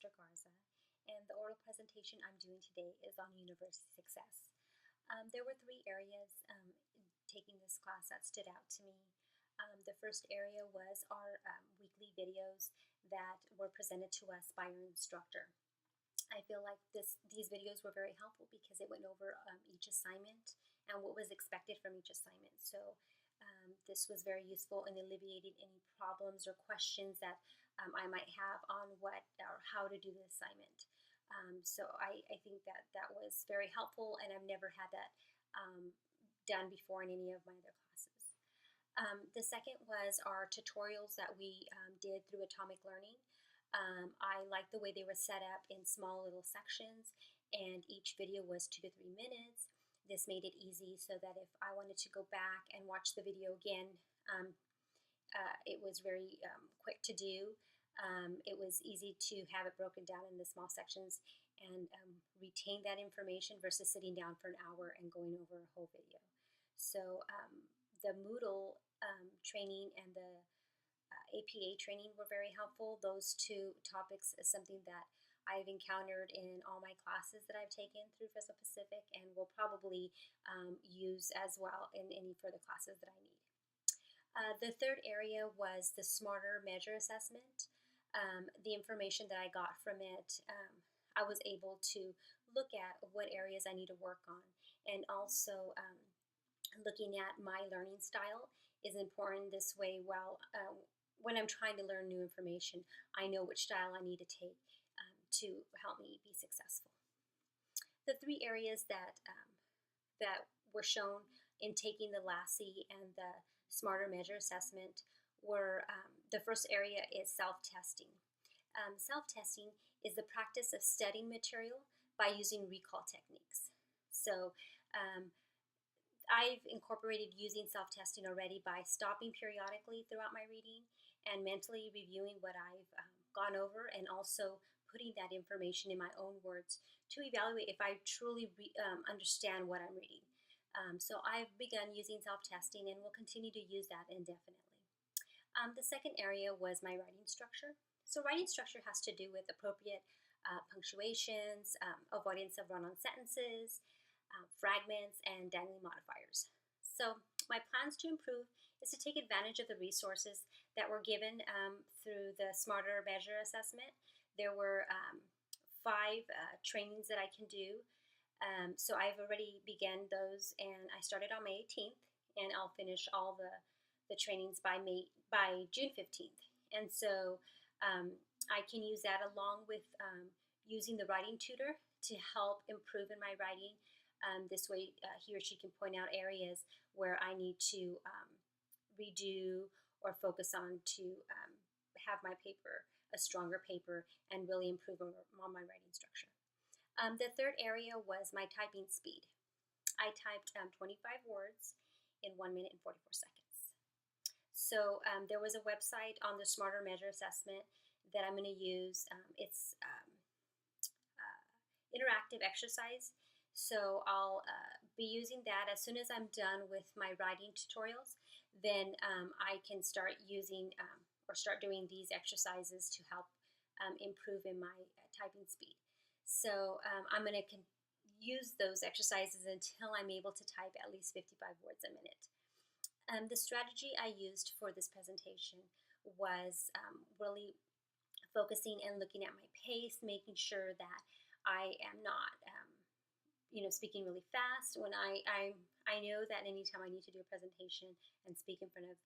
Esther Garza, and the oral presentation I'm doing today is on university success. There were three areas taking this class that stood out to me. The first area was our weekly videos that were presented to us by our instructor. I feel like these videos were very helpful because it went over each assignment and what was expected from each assignment. So this was very useful in alleviating any problems or questions that I might have on what or how to do the assignment. So I think that was very helpful, and I've never had that done before in any of my other classes. The second was our tutorials that we did through Atomic Learning. I liked the way they were set up in small little sections, and each video was 2 to 3 minutes. This made it easy so that if I wanted to go back and watch the video again, it was very quick to do. It was easy to have it broken down into small sections and retain that information versus sitting down for an hour and going over a whole video. So the Moodle training and the APA training were very helpful. Those two topics is something that I've encountered in all my classes that I've taken through Fresno Pacific and will probably use as well in any further classes that I need. The third area was the Smarter Measure Assessment. The information that I got from it, I was able to look at what areas I need to work on, and also looking at my learning style is important. This way, when I'm trying to learn new information, I know which style I need to take to help me be successful. The three areas that were shown in taking the LASSE and the Smarter Measure Assessment were, the first area is self-testing. Self-testing is the practice of studying material by using recall techniques. So I've incorporated using self-testing already by stopping periodically throughout my reading and mentally reviewing what I've gone over, and also putting that information in my own words to evaluate if I truly understand what I'm reading. So I've begun using self-testing and will continue to use that indefinitely. The second area was my writing structure. So writing structure has to do with appropriate punctuations, avoidance of run-on sentences, fragments, and dangling modifiers. So my plans to improve is to take advantage of the resources that were given through the Smarter Measure Assessment. There were 5 trainings that I can do. So I've already begun those, and I started on May 18th, and I'll finish all the trainings by June 15th. And so I can use that along with using the writing tutor to help improve in my writing. This way he or she can point out areas where I need to redo or focus on to have my paper a stronger paper and really improve on my writing structure. The third area was my typing speed. I typed 25 words in 1 minute and 44 seconds. So there was a website on the Smarter Measure Assessment that I'm going to use. It's interactive exercise. So I'll be using that as soon as I'm done with my writing tutorials. Then I can start using or start doing these exercises to help improve in my typing speed. So I'm going to use those exercises until I'm able to type at least 55 words a minute. The strategy I used for this presentation was really focusing and looking at my pace, making sure that I am not speaking really fast. When I know that anytime I need to do a presentation and speak in front of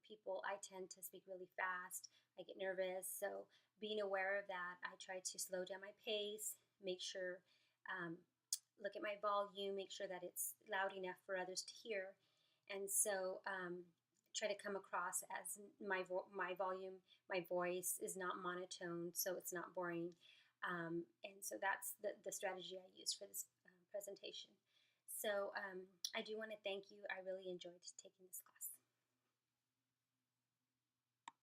people, I tend to speak really fast. I get nervous. So being aware of that, I try to slow down my pace, make sure, look at my volume, make sure that it's loud enough for others to hear. And so try to come across as my volume, my voice is not monotone, so it's not boring. And so that's the strategy I used for this presentation. So I do want to thank you. I really enjoyed taking this class.